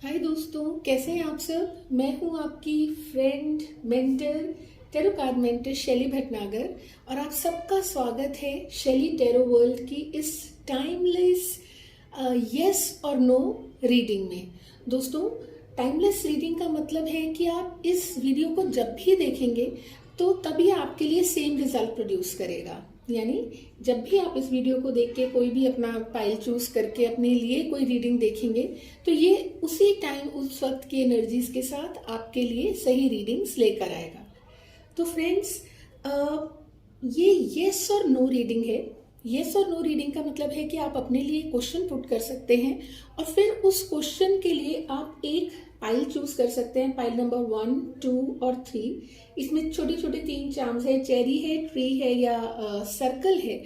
हाय दोस्तों, कैसे हैं आप सब। मैं हूं आपकी friend mentor tarot card mentor शैली भटनागर और आप सबका स्वागत है शैली टैरो वर्ल्ड की इस टाइमलेस यस और नो रीडिंग में। दोस्तों, टाइमलेस रीडिंग का मतलब है कि आप इस वीडियो को जब भी देखेंगे तो तभी आपके लिए सेम रिजल्ट प्रोड्यूस करेगा। यानी जब भी आप इस वीडियो को देख के कोई भी अपना पाइल चूज करके अपने लिए कोई रीडिंग देखेंगे तो ये उसी टाइम उस वक्त की एनर्जीज के साथ आपके लिए सही रीडिंग्स लेकर आएगा। तो फ्रेंड्स, ये येस और नो रीडिंग है। येस और नो रीडिंग का मतलब है कि आप अपने लिए क्वेश्चन पुट कर सकते हैं और फिर उस क्वेश्चन के लिए आप एक पाइल चूज कर सकते हैं, पाइल नंबर 1, 2 और 3। इसमें छोटे छोटे 3 चार्म्स है, चेरी है, ट्री है या सर्कल है।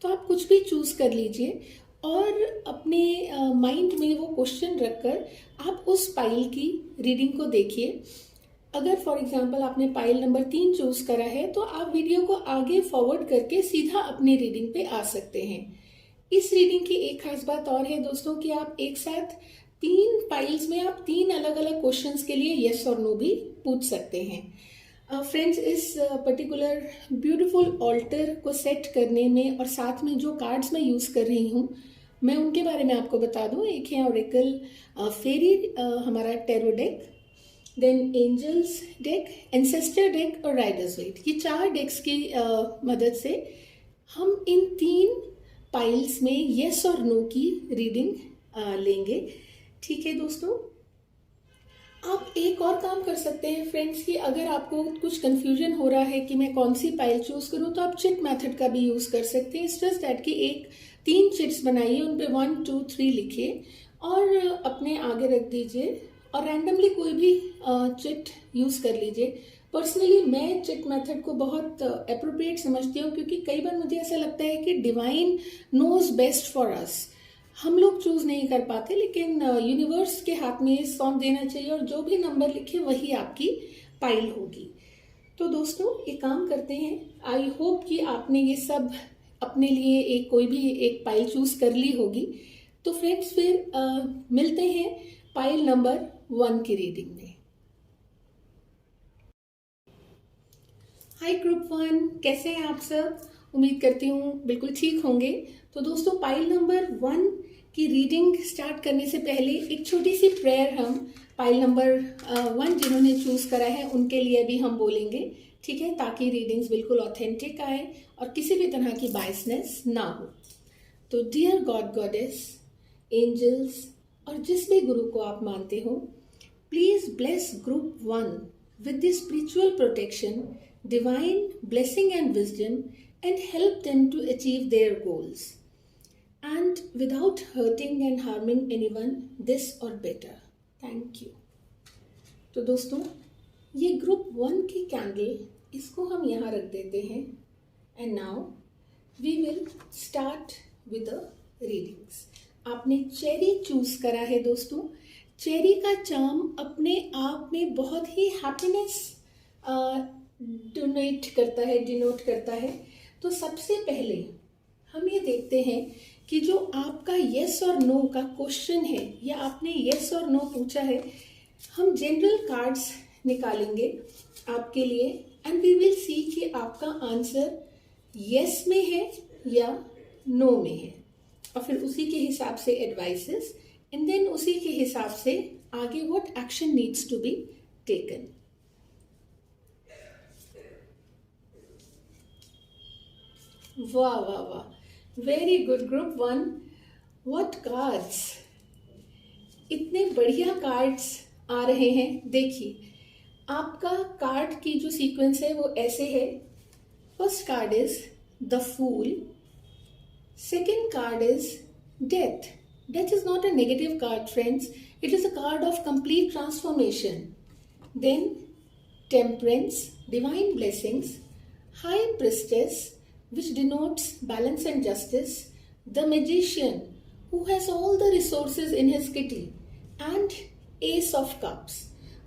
तो आप कुछ भी चूज कर लीजिए और अपने माइंड में वो क्वेश्चन रखकर आप उस पाइल की रीडिंग को देखिए। अगर फॉर एग्जाम्पल आपने पाइल नंबर 3 चूज करा है तो आप वीडियो को आगे फॉरवर्ड करके सीधा अपनी रीडिंग पे आ सकते हैं। इस रीडिंग की एक खास बात और है दोस्तों कि आप एक साथ 3 पाइल्स में आप 3 अलग अलग क्वेश्चंस के लिए यस और नो भी पूछ सकते हैं। फ्रेंड्स, इस पर्टिकुलर ब्यूटीफुल ऑल्टर को सेट करने में और साथ में जो कार्ड्स मैं यूज कर रही हूँ मैं उनके बारे में आपको बता दूं। एक है ऑरेकल फेरी, हमारा tarot deck, then angels deck, ancestor deck और राइडर्स वेट। ये 4 डेक्स की मदद से हम इन 3 पाइल्स में यस और नो की रीडिंग लेंगे। ठीक है दोस्तों, आप एक और काम कर सकते हैं फ्रेंड्स कि अगर आपको कुछ कंफ्यूजन हो रहा है कि मैं कौन सी पाइल चूज करूं तो आप चिट मेथड का भी यूज कर सकते हैं। इट्स जस्ट दैट कि 3 चिट्स बनाइए, उन पे 1, 2, 3 लिखिए और अपने आगे रख दीजिए और रैंडमली कोई भी चिट यूज कर लीजिए। पर्सनली मैं चिट मेथड को बहुत अप्रोप्रिएट समझती हूँ क्योंकि कई बार मुझे ऐसा लगता है कि divine knows best for us. हम लोग चूज नहीं कर पाते, लेकिन यूनिवर्स के हाथ में सौंप देना चाहिए और जो भी नंबर लिखे वही आपकी पाइल होगी। तो दोस्तों, एक काम करते हैं, आई होप कि आपने ये सब अपने लिए कोई भी एक पाइल चूज कर ली होगी। तो फ्रेंड्स, फिर मिलते हैं पाइल नंबर 1 की रीडिंग में। हाय ग्रुप 1, कैसे हैं आप सब। उम्मीद करती हूँ बिल्कुल ठीक होंगे। तो दोस्तों, पाइल नंबर 1 की रीडिंग स्टार्ट करने से पहले एक छोटी सी प्रेयर हम पाइल नंबर 1 जिन्होंने चूज करा है उनके लिए भी हम बोलेंगे, ठीक है, ताकि रीडिंग्स बिल्कुल ऑथेंटिक आए और किसी भी तरह की बायसनेस ना हो। तो डियर गॉड गॉडेस, एंजल्स और जिस भी गुरु को आप मानते हो, please bless group 1 with the spiritual protection, divine blessing and wisdom, and help them to achieve their goals, and without hurting and harming anyone, this or better. Thank you. तो दोस्तों, ये ग्रुप 1 की कैंडल इसको हम यहाँ रख देते हैं and now we will start with the readings. आपने चेरी चूज करा है दोस्तों। चेरी का चार्म अपने आप में बहुत ही हैप्पीनेस डिनोट करता है। तो सबसे पहले हम ये देखते हैं कि जो आपका यस और नो का क्वेश्चन है या आपने यस और नो पूछा है, हम जनरल कार्ड्स निकालेंगे आपके लिए एंड वी विल सी कि आपका आंसर यस में है या नो में है और फिर उसी के हिसाब से एडवाइसेस एंड देन उसी के हिसाब से आगे what action needs to be taken. वाह वाह वाह, very good group 1। What cards, इतने बढ़िया कार्ड्स आ रहे हैं। देखिए, आपका कार्ड की जो सीक्वेंस है वो ऐसे है। First card is the fool, second card is death. Death is not a negative card, friends. It is a card of complete transformation. Then temperance, divine blessings, high priestess, which denotes balance and justice, the magician, who has all the resources in his kitty, and ace of cups.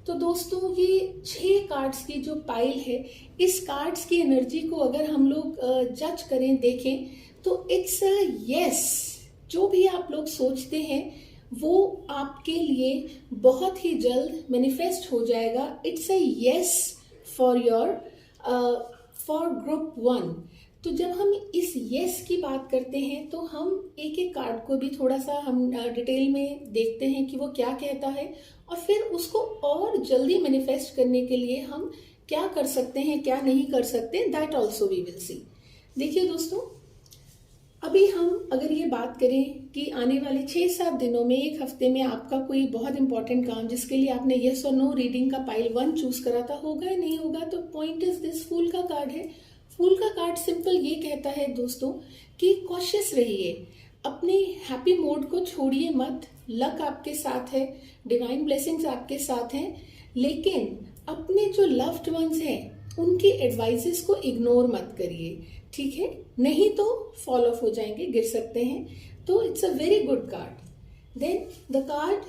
तो दोस्तों, ये 6 cards की जो pile है, इस cards की energy को अगर हम लोग जज करें, देखें तो इट्स अ यस। जो भी आप लोग सोचते हैं वो आपके लिए बहुत ही जल्द मैनिफेस्ट हो जाएगा। It's a yes for your for group 1। तो जब हम इस यस की बात करते हैं तो हम एक एक कार्ड को भी थोड़ा सा हम डिटेल में देखते हैं कि वो क्या कहता है, और फिर उसको और जल्दी मैनिफेस्ट करने के लिए हम क्या कर सकते हैं, क्या नहीं कर सकते, that also we will see. देखिए दोस्तों, अभी हम अगर ये बात करें कि आने वाले 6-7 दिनों में, एक हफ्ते में आपका कोई बहुत इंपॉर्टेंट काम जिसके लिए आपने यस और नो रीडिंग का पाइल 1 चूज करा था, होगा या नहीं होगा, तो पॉइंट इज दिस, फूल का कार्ड है। फूल का कार्ड सिंपल ये कहता है दोस्तों कि कॉशियस रहिए, अपने हैप्पी मोड को छोड़िए मत। लक आपके साथ है, डिवाइन ब्लेसिंग्स आपके साथ हैं, लेकिन अपने जो लव्ड वंस हैं उनकी एडवाइसेस को इग्नोर मत करिए, ठीक है? नहीं तो फॉल ऑफ हो जाएंगे, गिर सकते हैं। तो it's a very good card. Then the card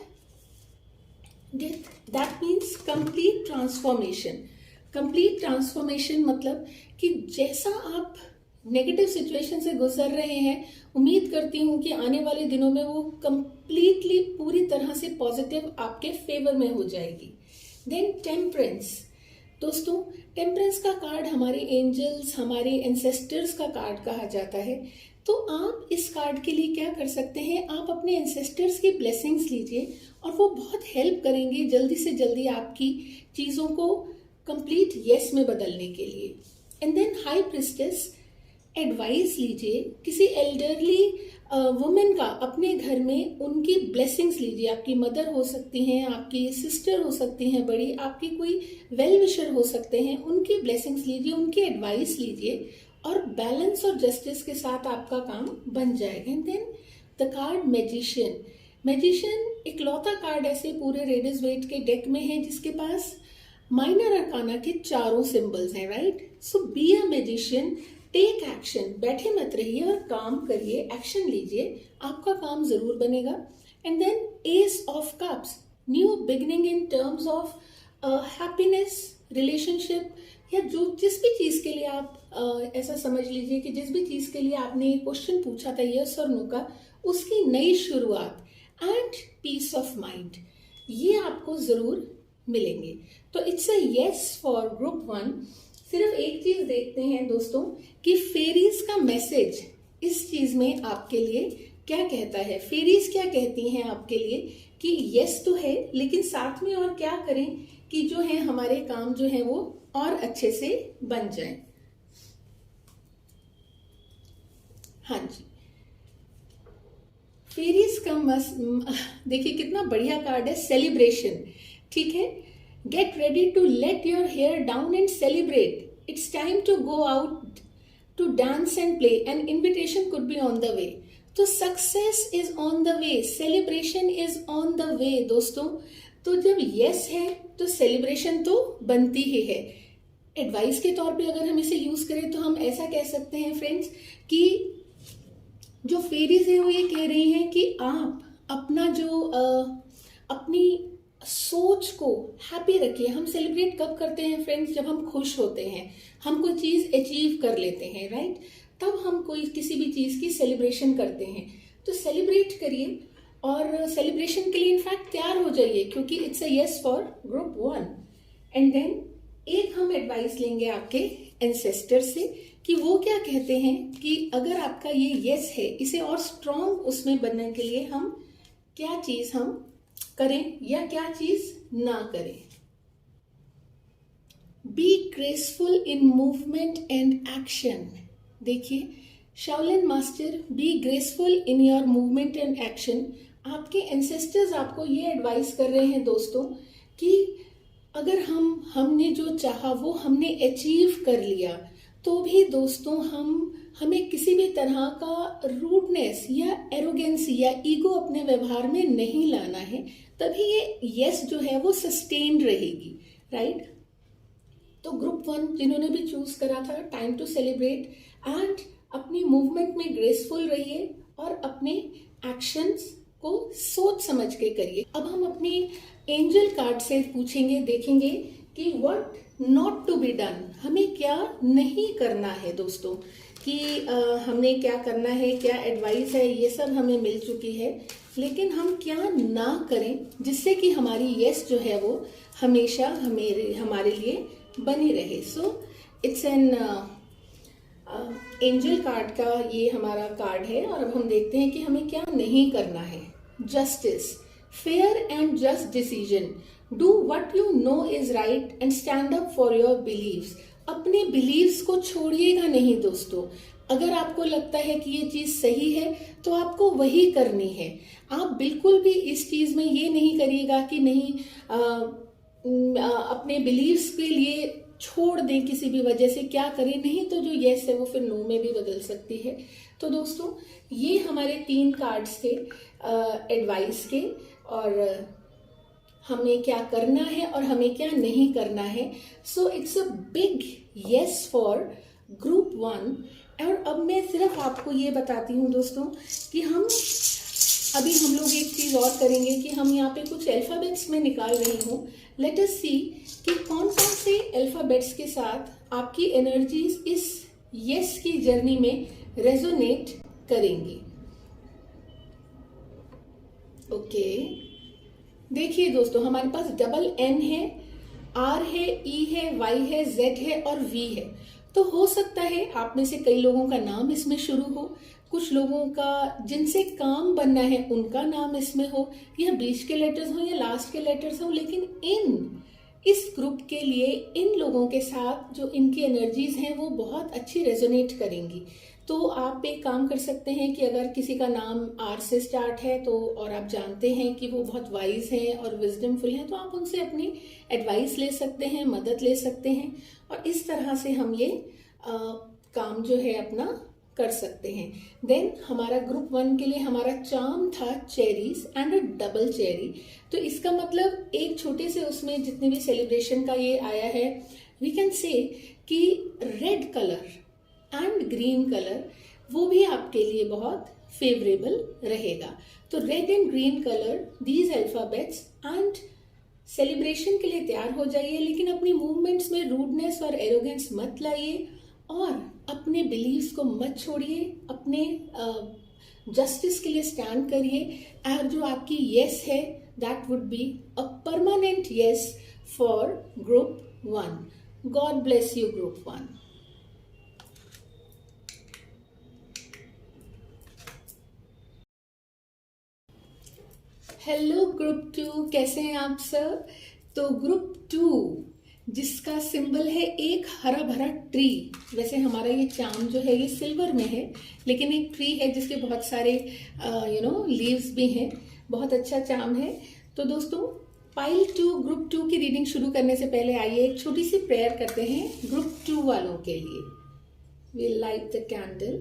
that means complete transformation. Complete transformation मतलब कि जैसा आप नेगेटिव सिचुएशन से गुजर रहे हैं, उम्मीद करती हूँ कि आने वाले दिनों में वो कंप्लीटली पूरी तरह से पॉजिटिव आपके फेवर में हो जाएगी। Then temperance. दोस्तों, टेम्परेंस का कार्ड हमारे एंजल्स, हमारे एंसेस्टर्स का कार्ड कहा जाता है। तो आप इस कार्ड के लिए क्या कर सकते हैं, आप अपने एंसेस्टर्स की ब्लेसिंग्स लीजिए और वो बहुत हेल्प करेंगे जल्दी से जल्दी आपकी चीज़ों को कंप्लीट यस में बदलने के लिए। And then high priestess, advice लीजिए किसी एल्डरली वुमेन का, अपने घर में उनकी ब्लेसिंग्स लीजिए। आपकी मदर हो सकती हैं, आपकी सिस्टर हो सकती हैं बड़ी, आपकी कोई वेल विशर हो सकते हैं, उनकी ब्लेसिंग्स लीजिए, उनकी एडवाइस लीजिए और बैलेंस और जस्टिस के साथ आपका काम बन जाएगा। And then the card magician. Magician इकलौता कार्ड ऐसे पूरे रेडिस वेट के डेक में है जिसके पास माइनर अरकाना के चारों सिंबल्स हैं, right? So be a magician, take action, बैठे मत रहिए और काम करिए, एक्शन लीजिए, आपका काम जरूर बनेगा। And then ace of cups, new beginning in terms of happiness, relationship, या जो जिस भी चीज के लिए आप ऐसा समझ लीजिए कि जिस भी चीज के लिए आपने क्वेश्चन पूछा था यस और नो का, उसकी नई शुरुआत एंड पीस ऑफ माइंड, ये आपको जरूर मिलेंगे। तो it's a yes for group 1। सिर्फ एक चीज देखते हैं दोस्तों कि फेरीज का मैसेज इस चीज में आपके लिए क्या कहता है। फेरीज क्या कहती हैं आपके लिए कि यस तो है, लेकिन साथ में और क्या करें कि जो है हमारे काम जो है वो और अच्छे से बन जाए। हाँ जी, फेरीज का देखिए कितना बढ़िया कार्ड है, सेलिब्रेशन, ठीक है? Get ready to let your hair down and celebrate. It's time to go out to dance and play. An invitation could be on the way. तो success is on the way, celebration is on the way दोस्तों। तो जब yes है तो celebration तो बनती ही है। Advice के तौर पे अगर हम इसे यूज करें तो हम ऐसा कह सकते हैं फ्रेंड्स कि जो फेरीज है वो ये कह रही हैं कि आप अपना जो अपनी सोच को हैप्पी रखिए। हम सेलिब्रेट कब करते हैं फ्रेंड्स? जब हम खुश होते हैं, हम कोई चीज अचीव कर लेते हैं, राइट? तब हम कोई किसी भी चीज की सेलिब्रेशन करते हैं। तो सेलिब्रेट करिए और सेलिब्रेशन के लिए इनफैक्ट तैयार हो जाइए, क्योंकि it's a yes for group 1। And then एक हम एडवाइस लेंगे आपके एंसेस्टर से कि वो क्या कहते हैं कि अगर आपका ये यस है, इसे और स्ट्रॉन्ग उसमें बनने के लिए हम क्या चीज हम करें या क्या चीज ना करें। Be graceful in movement and action. देखिए Shaolin master, be graceful in your movement and action. आपके एंसेस्टर्स आपको ये एडवाइस कर रहे हैं दोस्तों कि अगर हमने जो चाहा वो हमने अचीव कर लिया, तो भी दोस्तों हमें किसी भी तरह का रूडनेस या एरोगेंसी या ईगो अपने व्यवहार में नहीं लाना है, तभी ये यस जो है वो सस्टेन्ड रहेगी, राइट? तो ग्रुप 1 जिन्होंने भी चूज करा था, टाइम टू सेलिब्रेट एंड अपनी मूवमेंट में ग्रेसफुल रहिए और अपने एक्शंस को सोच समझ के करिए। अब हम अपने एंजल कार्ड से पूछेंगे, देखेंगे कि what not to be done, हमें क्या नहीं करना है दोस्तों। कि हमने क्या करना है, क्या एडवाइस है, ये सब हमें मिल चुकी है, लेकिन हम क्या ना करें जिससे कि हमारी यस जो है वो हमेशा हमारे लिए बनी रहे। So it's an angel card का ये हमारा कार्ड है। और अब हम देखते हैं कि हमें क्या नहीं करना है। Justice, fair and just decision, do what you know is right and stand up for your beliefs. अपने बिलीव्स को छोड़िएगा नहीं दोस्तों। अगर आपको लगता है कि ये चीज सही है तो आपको वही करनी है। आप बिल्कुल भी इस चीज में ये नहीं करिएगा कि नहीं अपने बिलीव्स के लिए छोड़ दें किसी भी वजह से, क्या करें, नहीं तो जो यस है वो फिर नो में भी बदल सकती है। तो दोस्तों ये हमारे 3 कार्ड्स थे एडवाइस के, और हमें क्या करना है और हमें क्या नहीं करना है। So it's a big yes for group 1। और अब मैं सिर्फ आपको ये बताती हूँ दोस्तों कि हम लोग एक चीज और करेंगे कि हम यहाँ पे कुछ अल्फाबेट्स में निकाल रही हूँ। लेट अस सी कि कौन कौन से अल्फाबेट्स के साथ आपकी एनर्जीज इस यस की जर्नी में रेजोनेट करेंगी। ओके, देखिए दोस्तों, हमारे पास डबल एन है, आर है, ई है, वाई है, जेड है और वी है। तो हो सकता है आप में से कई लोगों का नाम इसमें शुरू हो, कुछ लोगों का जिनसे काम बनना है उनका नाम इसमें हो, या बीच के लेटर्स हो या लास्ट के लेटर्स हो। लेकिन इस ग्रुप के लिए इन लोगों के साथ जो इनकी एनर्जीज हैं वो बहुत अच्छी रेजोनेट करेंगी। तो आप एक काम कर सकते हैं कि अगर किसी का नाम आर से स्टार्ट है तो, और आप जानते हैं कि वो बहुत वाइज हैं और विजडमफुल हैं, तो आप उनसे अपनी एडवाइस ले सकते हैं, मदद ले सकते हैं, और इस तरह से हम ये काम जो है अपना कर सकते हैं। देन हमारा ग्रुप 1 के लिए हमारा चार्म था cherries and a double cherry. तो इसका मतलब एक छोटे से उसमें जितने भी सेलिब्रेशन का ये आया है, वी कैन से कि red colour and green colour वो भी आपके लिए बहुत फेवरेबल रहेगा। तो red and green colour, these alphabets, and celebration के लिए तैयार हो जाइए। लेकिन अपनी मूवमेंट्स में रूडनेस और एरोगेंस मत लाइए, और अपने बिलीव्स को मत छोड़िए, अपने जस्टिस के लिए स्टैंड करिए। और जो आपकी यस है that would be a permanent yes for group 1। God bless you group 1। Hello group 2, कैसे हैं आप सब। तो ग्रुप 2 जिसका सिंबल है एक हरा भरा ट्री। वैसे हमारा ये चार्म जो है ये सिल्वर में है, लेकिन एक ट्री है जिसके बहुत सारे लीव्स भी हैं। बहुत अच्छा चार्म है। तो दोस्तों पाइल 2 ग्रुप 2 की रीडिंग शुरू करने से पहले आइए एक छोटी सी प्रेयर करते हैं ग्रुप 2 वालों के लिए। We'll light the candle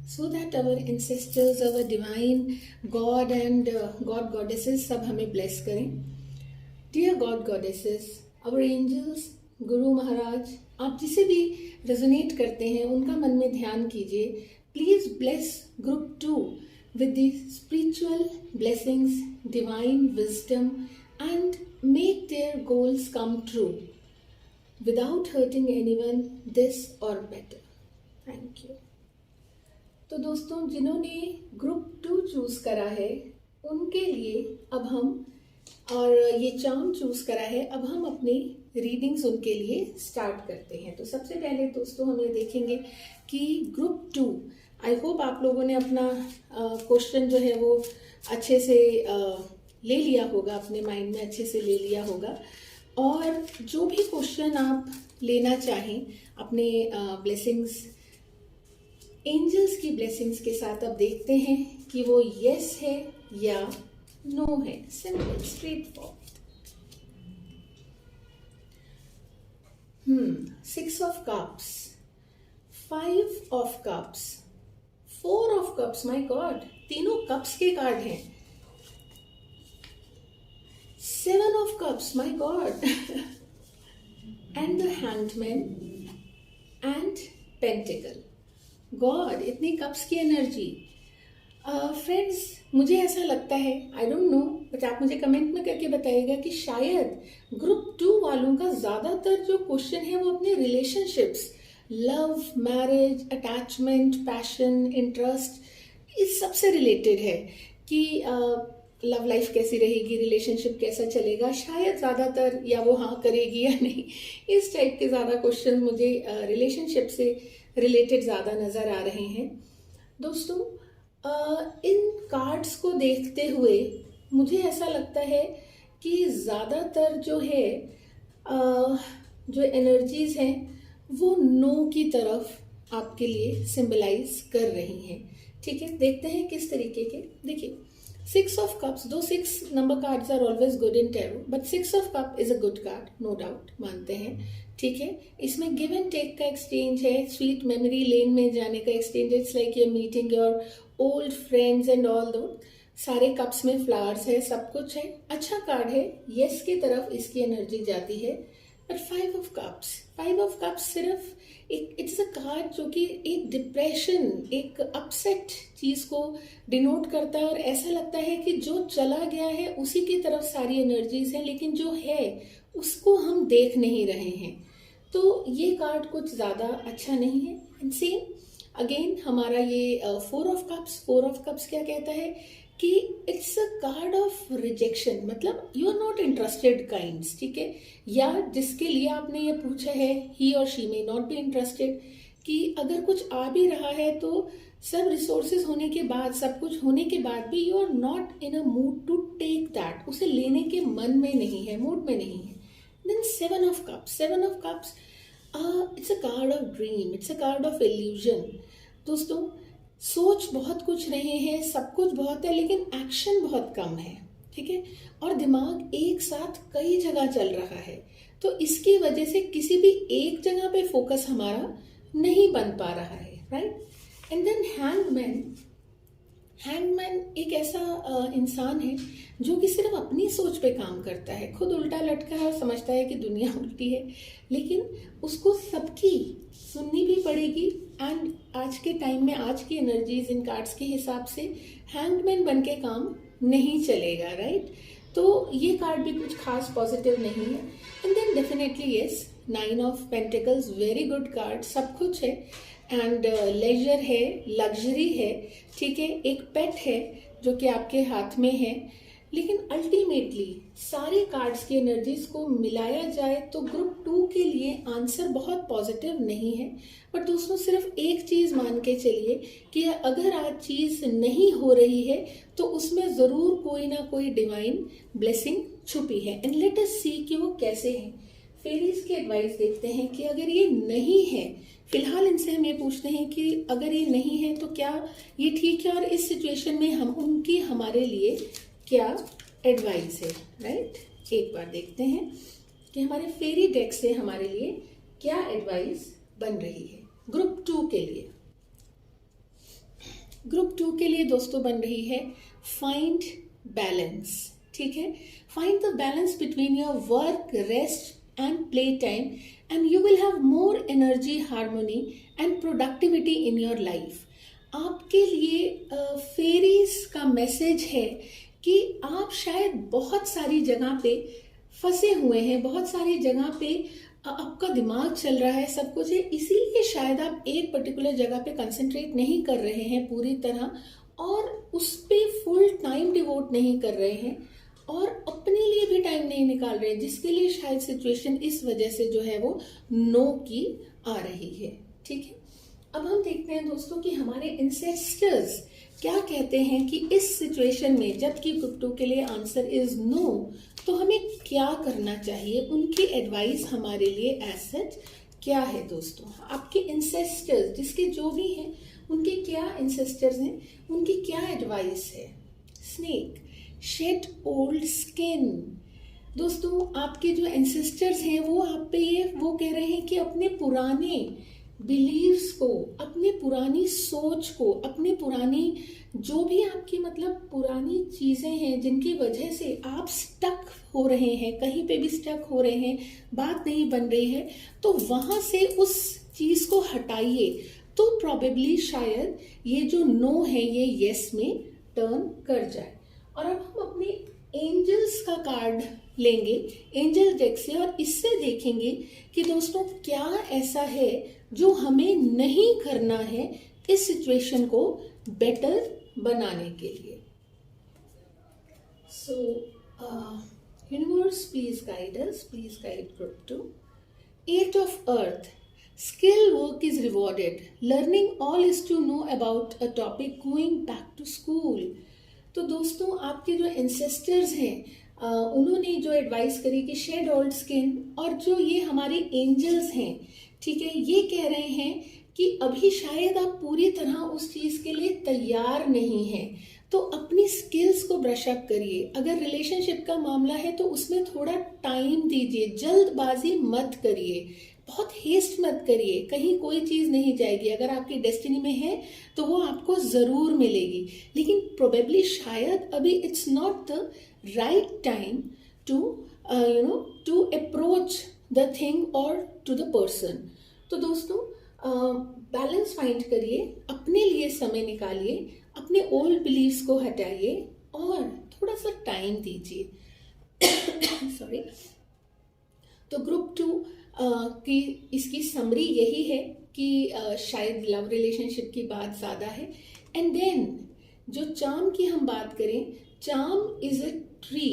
so that our ancestors, our divine God and God goddesses सब हमें bless करें। Dear God goddesses, our angels, Guru Maharaj, आप जिसे भी रेजोनेट करते हैं उनका मन में ध्यान कीजिए। Please bless group 2 with the spiritual blessings, divine wisdom and make their goals come true without hurting anyone, this or better. Thank you. तो दोस्तों जिन्होंने ग्रुप 2 चूज करा है उनके लिए अब हम, और ये चार्म चूज करा है, अब हम अपनी रीडिंग्स उनके लिए स्टार्ट करते हैं। तो सबसे पहले दोस्तों हम ये देखेंगे कि ग्रुप 2, आई होप आप लोगों ने अपना क्वेश्चन जो है वो अच्छे से ले लिया होगा, अपने माइंड में अच्छे से ले लिया होगा, और जो भी क्वेश्चन आप लेना चाहें अपने ब्लेसिंग्स, एंजल्स की ब्लेसिंग्स के साथ, अब देखते हैं कि वो यस है या नो है। Simple, straight forward. 6 of cups, 5 of cups, 4 of cups, my God, तीनों कप्स के कार्ड हैं। 7 of cups, my God, and the handman and pentacle. God, इतनी कप्स की एनर्जी। फ्रेंड्स, मुझे ऐसा लगता है, आई डोंट नो, बट आप मुझे कमेंट में करके बताइएगा कि शायद ग्रुप 2 वालों का ज़्यादातर जो क्वेश्चन है वो अपने relationships, love, marriage, attachment, passion, interest, इस सबसे रिलेटेड है कि लव लाइफ कैसी रहेगी, रिलेशनशिप कैसा चलेगा, शायद ज़्यादातर, या वो हाँ करेगी या नहीं, इस टाइप के ज़्यादा क्वेश्चन मुझे रिलेशनशिप से रिलेटेड ज़्यादा नज़र आ रहे हैं। दोस्तों, इन कार्ड्स को देखते हुए मुझे ऐसा लगता है कि ज़्यादातर जो है जो एनर्जीज हैं वो नो की तरफ आपके लिए सिंबलाइज कर रही हैं। ठीक है, देखते हैं किस तरीके के। देखिए, 6 of Cups, दो 6 number cards are always good in tarot, but 6 of Cup is a good card, no doubt, मानते हैं। ठीक है, इसमें गिव एंड टेक का एक्सचेंज है, स्वीट मेमोरी लेन में जाने का एक्सचेंज है। It's like you meeting your old friends and all though. सारे कप्स में फ्लावर्स है, सब कुछ है, अच्छा कार्ड है। यस की तरफ इसकी एनर्जी जाती है। पर 5 of Cups, 5 of Cups सिर्फ एक, इट्स अ कार्ड जो कि एक डिप्रेशन, एक अपसेट चीज को डिनोट करता है, और ऐसा लगता है कि जो चला गया है उसी की तरफ सारी एनर्जीज हैं, लेकिन जो है उसको हम देख नहीं रहे हैं। तो ये कार्ड कुछ ज्यादा अच्छा नहीं है। एंड सेम अगेन हमारा ये 4 of Cups, 4 of Cups क्या कहता है कि it's a card of rejection, मतलब you are not interested kinds. ठीक है, या जिसके लिए आपने ये पूछा है ही और she may not be interested, कि अगर कुछ आ भी रहा है तो सब रिसोर्सेज होने के बाद, सब कुछ होने के बाद भी you are not in a mood to take that, उसे लेने के मन में नहीं है, मूड में नहीं है। Then 7 of Cups, 7 of Cups it's a card of dream, it's a card of illusion. दोस्तों, सोच बहुत कुछ रहे हैं, सब कुछ बहुत है, लेकिन एक्शन बहुत कम है। ठीक है, और दिमाग एक साथ कई जगह चल रहा है, तो इसकी वजह से किसी भी एक जगह पे फोकस हमारा नहीं बन पा रहा है, right. And then hangman, hangman एक ऐसा इंसान है जो कि सिर्फ अपनी सोच पे काम करता है, खुद उल्टा लटका है और समझता है कि दुनिया उल्टी है, लेकिन उसको सबकी सुननी भी पड़ेगी। एंड आज के टाइम में, आज की एनर्जीज इन कार्ड्स के हिसाब से हैंगमैन बन के काम नहीं चलेगा, राइट। तो ये कार्ड भी कुछ खास पॉजिटिव नहीं है। And then definitely yes, 9 of Pentacles, very good card, सब कुछ है। एंड लेजर है, लग्जरी है, ठीक है, एक पेट है जो कि आपके हाथ में है। लेकिन अल्टीमेटली सारे कार्ड्स की एनर्जीज को मिलाया जाए तो ग्रुप 2 के लिए आंसर बहुत पॉजिटिव नहीं है। बट दोस्तों, सिर्फ एक चीज मान के चलिए कि अगर आज चीज नहीं हो रही है तो उसमें जरूर कोई ना कोई डिवाइन ब्लेसिंग छुपी है। एंड लेट अस सी कि वो कैसे है। फेरीज की एडवाइस देखते हैं कि अगर ये नहीं है, फिलहाल इनसे हम ये पूछते हैं कि अगर ये नहीं है तो क्या ये ठीक है, और इस सिचुएशन में हम उनकी हमारे लिए क्या एडवाइस है, राइट। एक बार देखते हैं कि हमारे फेरी डेक से हमारे लिए क्या एडवाइस बन रही है ग्रुप 2 के लिए। ग्रुप 2 के लिए दोस्तों बन रही है फाइंड बैलेंस। ठीक है, find the balance between your work, rest and playtime, and you will have more energy, harmony and productivity in your life. आपके लिए फेरीज का मैसेज है कि आप शायद बहुत सारी जगह पे फंसे हुए हैं, बहुत सारी जगह पे आपका दिमाग चल रहा है, सब कुछ है, इसीलिए शायद आप एक पर्टिकुलर जगह पे कंसंट्रेट नहीं कर रहे हैं पूरी तरह, और उस पे फुल टाइम डिवोट नहीं कर रहे हैं, और अपने लिए भी टाइम नहीं निकाल रहे, जिसके लिए शायद सिचुएशन इस वजह से जो है वो नो की आ रही है। ठीक है, अब हम देखते हैं दोस्तों कि हमारे इंसेस्टर्स क्या कहते हैं कि इस सिचुएशन में, जबकि ग्रुप 2 के लिए आंसर इज नो, तो हमें क्या करना चाहिए, उनकी एडवाइस हमारे लिए एज सच क्या है। दोस्तों, आपके इंसेस्टर्स जिसके जो भी हैं, उनके क्या इंसेस्टर्स हैं, उनकी क्या एडवाइस है। Snake, shed old skin. दोस्तों, आपके जो एंसेस्टर्स हैं वो आप पे ये वो कह रहे हैं कि अपने पुराने बिलीव्स को, अपनी पुरानी सोच को, अपनी पुरानी जो भी आपकी मतलब पुरानी चीजें हैं जिनकी वजह से आप स्टक हो रहे हैं, कहीं पे भी स्टक हो रहे हैं, बात नहीं बन रही है, तो वहां से उस चीज को हटाइए, तो प्रोबेबली शायद ये जो नो है ये यस में टर्न कर जाए। और अब हम अपने एंजल्स का कार्ड लेंगे एंजल डेक से और इससे देखेंगे कि दोस्तों क्या ऐसा है जो हमें नहीं करना है इस सिचुएशन को बेटर बनाने के लिए. सो universe please guide us, please guide group 2. 8 of earth. Skill work is rewarded. Learning all is to know about a topic going back to school. तो दोस्तों आपके जो एंसेस्टर्स हैं उन्होंने जो एडवाइस करी कि शेड ओल्ड स्किन, और जो ये हमारे एंजल्स हैं, ठीक है, ये कह रहे हैं कि अभी शायद आप पूरी तरह उस चीज़ के लिए तैयार नहीं हैं, तो अपनी स्किल्स को ब्रश अप करिए. अगर रिलेशनशिप का मामला है तो उसमें थोड़ा टाइम दीजिए, जल्दबाजी मत करिए, बहुत हेस्ट मत करिए, कहीं कोई चीज़ नहीं जाएगी. अगर आपकी डेस्टिनी में है तो वो आपको ज़रूर मिलेगी, लेकिन प्रोबेबली शायद अभी it's not the right time to to approach the thing और टू द पर्सन. तो दोस्तों बैलेंस फाइंड करिए, अपने लिए समय निकालिए, अपने ओल्ड बिलीव्स को हटाइए और थोड़ा सा टाइम दीजिए. सॉरी. तो ग्रुप 2 की इसकी समरी यही है कि शायद लव रिलेशनशिप की बात ज़्यादा है. एंड देन जो चार्म की हम बात करें, चार्म इज अ ट्री.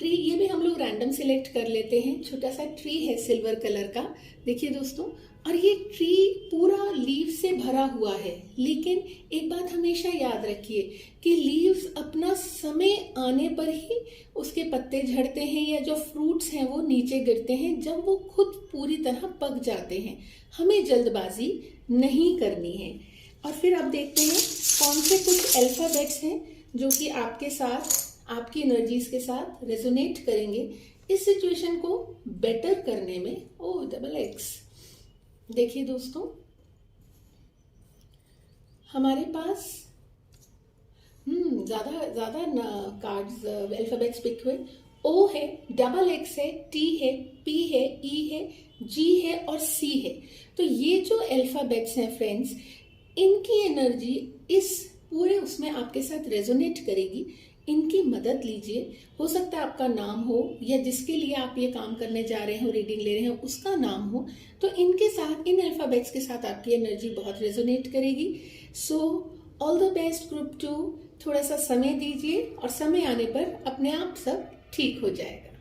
ये भी हम लोग रैंडम सिलेक्ट कर लेते हैं. छोटा सा ट्री है सिल्वर कलर का, देखिए दोस्तों, और ये ट्री पूरा लीव से भरा हुआ है. लेकिन एक बात हमेशा याद रखिए कि लीव्स अपना समय आने पर ही उसके पत्ते झड़ते हैं या जो फ्रूट्स हैं वो नीचे गिरते हैं जब वो खुद पूरी तरह पक जाते हैं. हमें जल्दबाजी नहीं करनी है. और फिर अब देखते हैं कौन से कुछ अल्फाबेट्स हैं जो कि आपके साथ, आपकी एनर्जीज के साथ रेजोनेट करेंगे इस सिचुएशन को बेटर करने में. O double X. देखिए दोस्तों, हमारे पास ज्यादा कार्ड्स अल्फाबेट्स पिक हुए. ओ है, डबल एक्स है, टी है, पी है, ई है, जी है और सी है. तो ये जो अल्फाबेट्स हैं फ्रेंड्स, इनकी एनर्जी इस पूरे उसमें आपके साथ रेजोनेट करेगी. इनकी मदद लीजिए. हो सकता है आपका नाम हो या जिसके लिए आप ये काम करने जा रहे हो, रीडिंग ले रहे हैं, उसका नाम हो, तो इनके साथ, इन अल्फाबेट्स के साथ आपकी एनर्जी बहुत रेजोनेट करेगी. So all the best group 2. थोड़ा सा समय दीजिए और समय आने पर अपने आप सब ठीक हो जाएगा.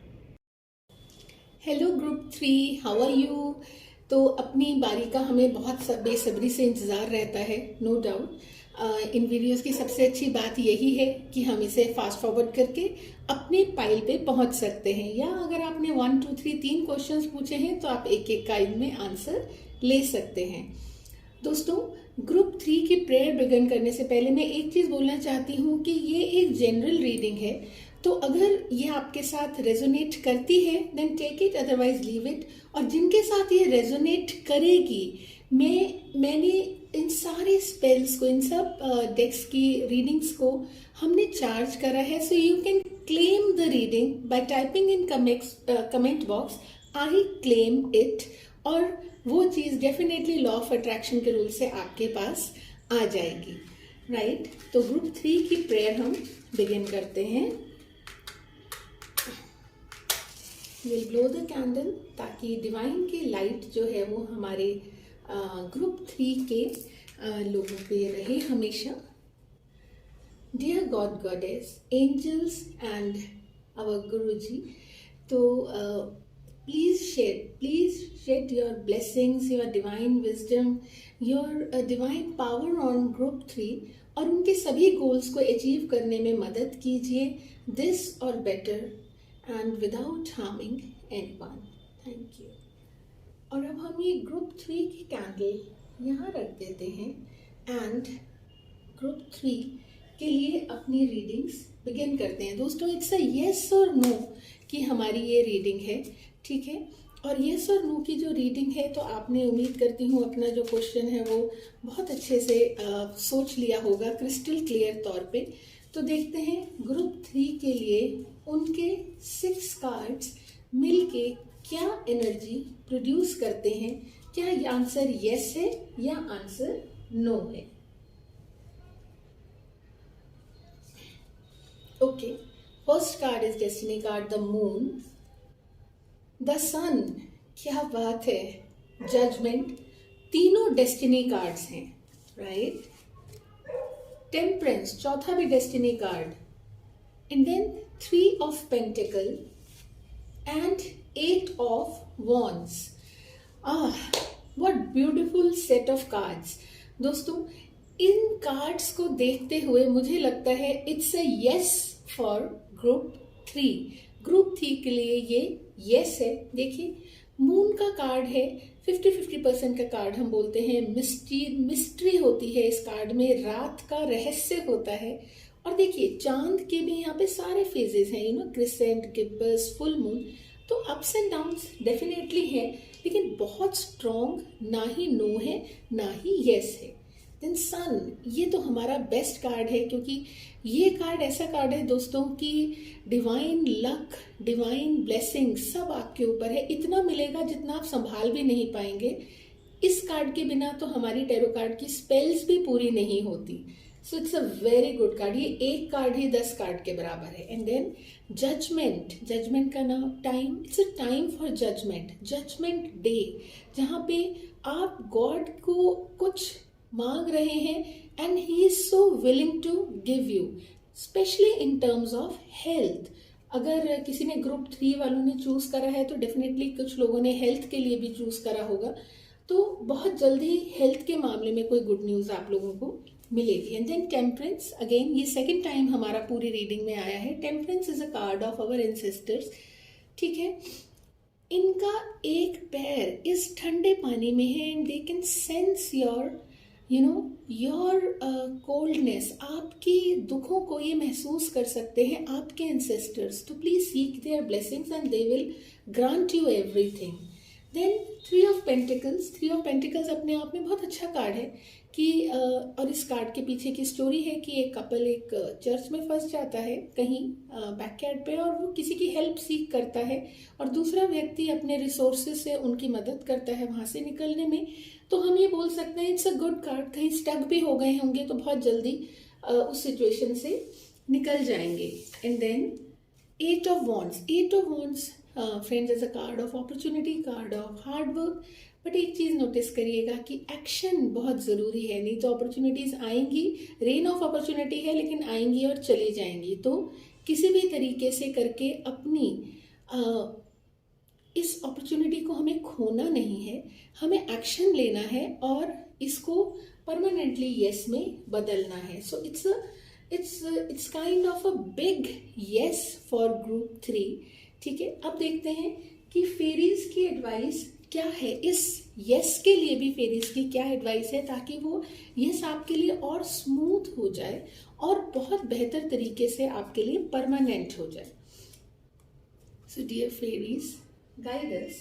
Hello group 3, how are you. तो अपनी बारी का हमें बहुत बेसब्री से इंतज़ार रहता है, नो डाउट. इन वीडियोस की सबसे अच्छी बात यही है कि हम इसे फास्ट फॉरवर्ड करके अपने पाइल पे पहुंच सकते हैं, या अगर आपने 1 2 3 3 क्वेश्चंस पूछे हैं तो आप एक एक का इनमें आंसर ले सकते हैं. दोस्तों ग्रुप 3 की प्रेयर बिगिन करने से पहले मैं एक चीज़ बोलना चाहती हूँ कि ये एक जनरल रीडिंग है, तो अगर ये आपके साथ रेजोनेट करती है then take it, otherwise leave it. और जिनके साथ ये रेजोनेट करेगी, मैंने इन सारे स्पेल्स को, इन सब डेक्स की रीडिंग्स को हमने चार्ज करा है. So you can claim the reading by typing in comment box I claim it, और वो चीज़ डेफिनेटली लॉ ऑफ अट्रैक्शन के रूल से आपके पास आ जाएगी. राइट. तो ग्रुप 3 की प्रेयर हम बिगिन करते हैं. विल ब्लो द कैंडल ताकि डिवाइन की लाइट जो है वो हमारे ग्रुप 3 के लोगों पे रहे हमेशा. Dear God goddess, angels and our Guruji, तो please shed your blessings, your divine wisdom, your divine power on group 3, और उनके सभी गोल्स को अचीव करने में मदद कीजिए, दिस और better and without harming anyone. Thank you. और अब हम ये ग्रुप 3 की कैंडल यहाँ रख देते हैं एंड ग्रुप 3 के लिए अपनी रीडिंग्स बिगिन करते हैं. दोस्तों इट्स अ येस और नो की हमारी ये रीडिंग है, ठीक है. और येस और नो की जो रीडिंग है, तो आपने, उम्मीद करती हूँ, अपना जो क्वेश्चन है वो बहुत अच्छे से सोच लिया होगा क्रिस्टल क्लियर तौर पे. तो देखते हैं ग्रुप 3 के लिए उनके 6 कार्ड्स मिलके क्या एनर्जी प्रोड्यूस करते हैं. क्या ये आंसर यस है या आंसर नो है. Okay. First card is destiny card the moon, the sun, क्या बात है, जजमेंट, तीनों डेस्टिनी कार्ड्स हैं, राइट। टेम्परेंस, चौथा भी destiny card, and then 3 of pentacle and 8 of wands. What beautiful set of cards. दोस्तों, इन कार्ड्स को देखते हुए मुझे लगता है it's a yes for group 3। Group 3 के लिए ये यस है। देखिए, मून का कार्ड है, 50-50% का कार्ड हम बोलते हैं। मिस्ट्री होती है इस कार्ड में, रात का रहस्य होता है। और देखिए, चांद के भी यहाँ पे सारे फेजेस हैं, क्रिसेंट, गिब्बस, फुल मून। तो अप्स एंड डाउन्स डेफिनेटली है, लेकिन बहुत स्ट्रॉन्ग ना ही नो है ना ही यस है। देन सन, ये तो हमारा बेस्ट कार्ड है, क्योंकि ये कार्ड ऐसा कार्ड है दोस्तों कि डिवाइन लक, डिवाइन ब्लेसिंग सब आपके ऊपर है। इतना मिलेगा जितना आप संभाल भी नहीं पाएंगे। इस कार्ड के बिना तो हमारी टैरो कार्ड की स्पेल्स भी पूरी नहीं होती। So it's a very good card. ये एक कार्ड ही 10 कार्ड के बराबर है। एंड देन जजमेंट, जजमेंट का नाम time, it's a time for judgement, judgement day, जहाँ पे आप गॉड को कुछ मांग रहे हैं and he is so willing to give you, specially in terms of health. अगर किसी ने ग्रुप 3 वालों ने चूज करा है तो डेफिनेटली कुछ लोगों ने हेल्थ के लिए भी चूज करा होगा। तो बहुत जल्दी हेल्थ के मामले में कोई गुड न्यूज आप लोगों को मिलेगी। एंड देन टेम्परेंस, अगेन ये सेकेंड टाइम हमारा पूरी रीडिंग में आया है। Temperance is a card of our ancestors, ठीक है। इनका एक पैर इस ठंडे पानी में है and they can sense your your coldness, आपकी दुखों को ये महसूस कर सकते हैं आपके एंसेस्टर्स। तो please seek their blessings and they will grant you everything. Then 3 of pentacles, 3 of pentacles अपने आप में बहुत अच्छा कार्ड है कि और इस कार्ड के पीछे की स्टोरी है कि एक कपल एक चर्च में फंस जाता है कहीं बैकयार्ड पे, और वो किसी की हेल्प सीख करता है और दूसरा व्यक्ति अपने रिसोर्सेज से उनकी मदद करता है वहां से निकलने में। तो हम ये बोल सकते हैं इट्स अ गुड कार्ड। कहीं स्टक भी हो गए होंगे तो बहुत जल्दी उस सिचुएशन से निकल जाएंगे। And then 8 of wands, 8 of wands friends is a card of opportunity, card of hard work. But एक चीज नोटिस करिएगा कि एक्शन बहुत जरूरी है, नहीं तो अपॉर्चुनिटीज आएंगी, रेन ऑफ अपॉर्चुनिटी है लेकिन आएंगी और चली जाएंगी। तो किसी भी तरीके से करके अपनी इस अपॉर्चुनिटी को हमें खोना नहीं है, हमें एक्शन लेना है और इसको परमानेंटली यस में बदलना है। So it's kind of a big yes for group 3, ठीक है। अब देखते हैं कि फेरीज की एडवाइस क्या है, इस यस के लिए भी फेरीज की क्या एडवाइस है, ताकि वो यस आपके लिए और स्मूथ हो जाए और बहुत बेहतर तरीके से आपके लिए परमानेंट हो जाए। So dear fairies, guide us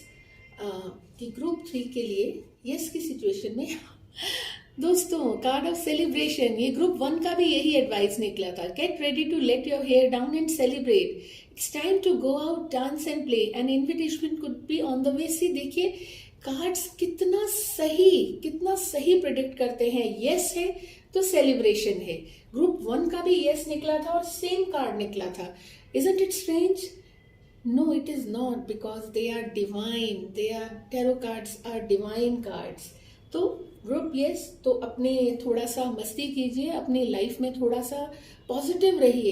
कि ग्रुप 3 के लिए यस की सिचुएशन में दोस्तों कार्ड ऑफ सेलिब्रेशन, ये ग्रुप 1 का भी यही एडवाइस निकला था। Get ready to let your hair down and celebrate, it's time to go out, dance and play, an invitation could be on the way. See देखिए cards कितना सही predict करते हैं। यस है तो सेलिब्रेशन है। ग्रुप 1 का भी यस निकला था और सेम कार्ड निकला था। Isn't it strange? No, it is not, because they are divine. Tarot cards are divine cards. तो ग्रुप यस, तो अपने थोड़ा सा मस्ती कीजिए, अपनी लाइफ में थोड़ा सा पॉजिटिव रहिए।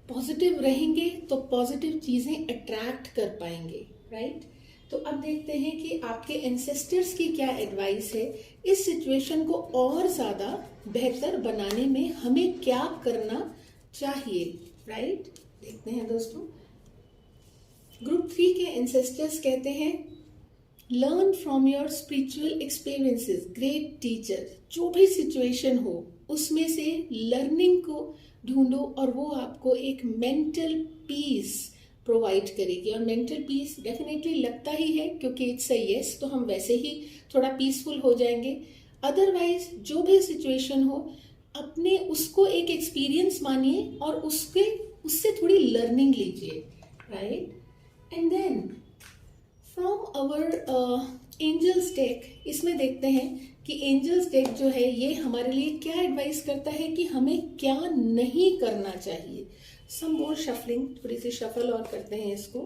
पॉजिटिव रहेंगे तो पॉजिटिव चीजें अट्रैक्ट कर पाएंगे, राइट। तो अब देखते हैं कि आपके एंसेस्टर्स की क्या एडवाइस है, इस सिचुएशन को और ज्यादा बेहतर बनाने में हमें क्या करना चाहिए, राइट। देखते हैं दोस्तों, ग्रुप 3 के एंसेस्टर्स कहते हैं learn from your spiritual experiences, great teacher. जो भी सिचुएशन हो उसमें से लर्निंग को ढूंढो और वो आपको एक मेंटल पीस प्रोवाइड करेगी। और मेंटल पीस डेफिनेटली लगता ही है क्योंकि इट्स अ यस, तो हम वैसे ही थोड़ा पीसफुल हो जाएंगे। अदरवाइज जो भी सिचुएशन हो अपने उसको एक एक्सपीरियंस मानिए और उससे थोड़ी लर्निंग लीजिए, right. And then from our angels deck, इसमें देखते हैं कि एंजल्स डेक जो है ये हमारे लिए क्या एडवाइस करता है कि हमें क्या नहीं करना चाहिए। सम मोर शफलिंग, थोड़ी सी शफल और करते हैं इसको,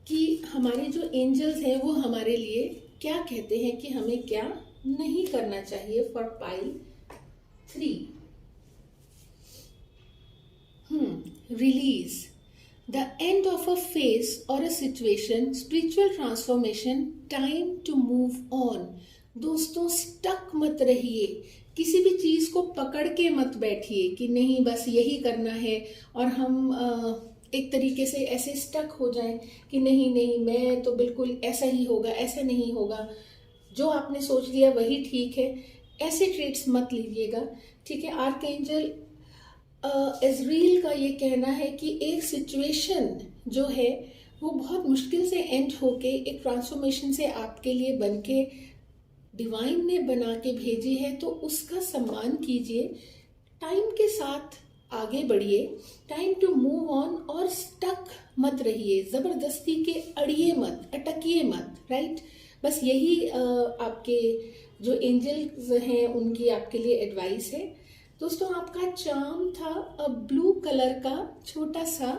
कि हमारे जो एंजल्स हैं वो हमारे लिए क्या कहते हैं कि हमें क्या नहीं करना चाहिए for pile 3। Release the end of a phase और a situation, spiritual transformation, time to move on. दोस्तों स्टक मत रहिए, किसी भी चीज को पकड़ के मत बैठिए कि नहीं बस यही करना है, और हम एक तरीके से ऐसे स्टक हो जाएं कि नहीं नहीं मैं तो बिल्कुल ऐसा ही होगा, ऐसा नहीं होगा, जो आपने सोच लिया वही ठीक है, ऐसे ट्रेट्स मत लीजिएगा। ठीक है, आर्कएंजल इजराइल का ये कहना है कि एक सिचुएशन जो है वो बहुत मुश्किल से एंड होके एक ट्रांसफॉर्मेशन से आपके लिए बनके डिवाइन ने बना के भेजी है, तो उसका सम्मान कीजिए, टाइम के साथ आगे बढ़िए, टाइम टू मूव ऑन, और स्टक मत रहिए, जबरदस्ती के अड़िए मत, अटकिए मत। राइट, बस यही आपके जो एंजल्स हैं उनकी आपके लिए एडवाइस है। दोस्तों आपका चार्म था ब्लू कलर का छोटा सा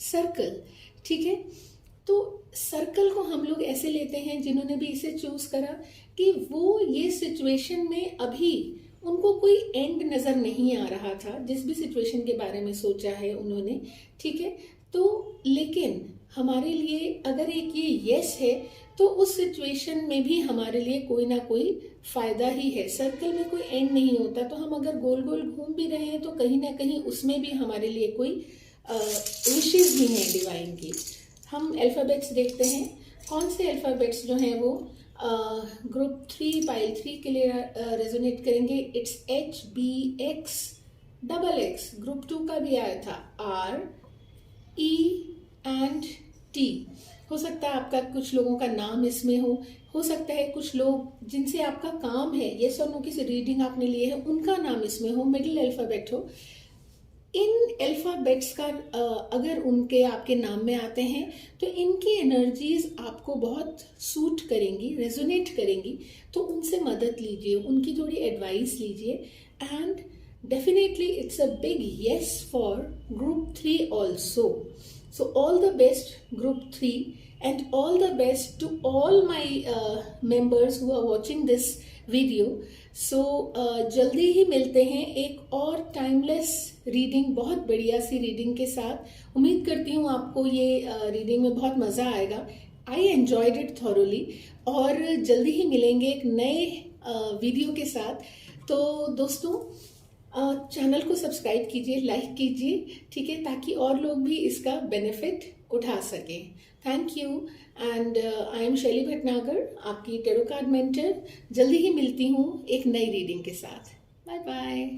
सर्कल। ठीक है, तो सर्कल को हम लोग ऐसे लेते हैं, जिन्होंने भी इसे चूज करा, कि वो ये सिचुएशन में अभी उनको कोई एंड नजर नहीं आ रहा था, जिस भी सिचुएशन के बारे में सोचा है उन्होंने। ठीक है, तो लेकिन हमारे लिए अगर एक ये यस है तो उस सिचुएशन में भी हमारे लिए कोई ना कोई फायदा ही है। सर्कल में कोई एंड नहीं होता, तो हम अगर गोल गोल घूम भी रहे हैं तो कहीं ना कहीं उसमें भी हमारे लिए कोई विशेष भी हैं डिवाइन की। हम अल्फाबेट्स देखते हैं, कौन से अल्फाबेट्स जो हैं वो ग्रुप 3 पाइल 3 के लिए रेजोनेट करेंगे। It's HBX XX। ग्रुप 2 का भी आया था RE एंड T। हो सकता है आपका कुछ लोगों का नाम इसमें हो सकता है कुछ लोग जिनसे आपका काम है, येस और नो की रीडिंग आपने लिए है, उनका नाम इसमें हो, मिडिल अल्फाबेट हो। इन अल्फाबेट्स का अगर उनके आपके नाम में आते हैं तो इनकी एनर्जीज आपको बहुत सूट करेंगी, रेजोनेट करेंगी, तो उनसे मदद लीजिए, उनकी थोड़ी एडवाइस लीजिए। And definitely it's a big yes for group 3 also. So all the best group 3 and all the best to all my members who are watching this video. So जल्दी ही मिलते हैं एक और टाइमलेस रीडिंग, बहुत बढ़िया सी reading के साथ। उम्मीद करती हूँ आपको ये रीडिंग में बहुत मज़ा आएगा। आई एन्जॉयड इट थॉरोली, और जल्दी ही मिलेंगे एक नए वीडियो के साथ। तो दोस्तों चैनल को सब्सक्राइब कीजिए, लाइक कीजिए, ठीक है, ताकि और लोग भी इसका बेनिफिट उठा सकें। Thank you and I am शैली भटनागर, आपकी टैरो कार्ड मेंटर। जल्दी ही मिलती हूँ एक नई रीडिंग के साथ। Bye bye.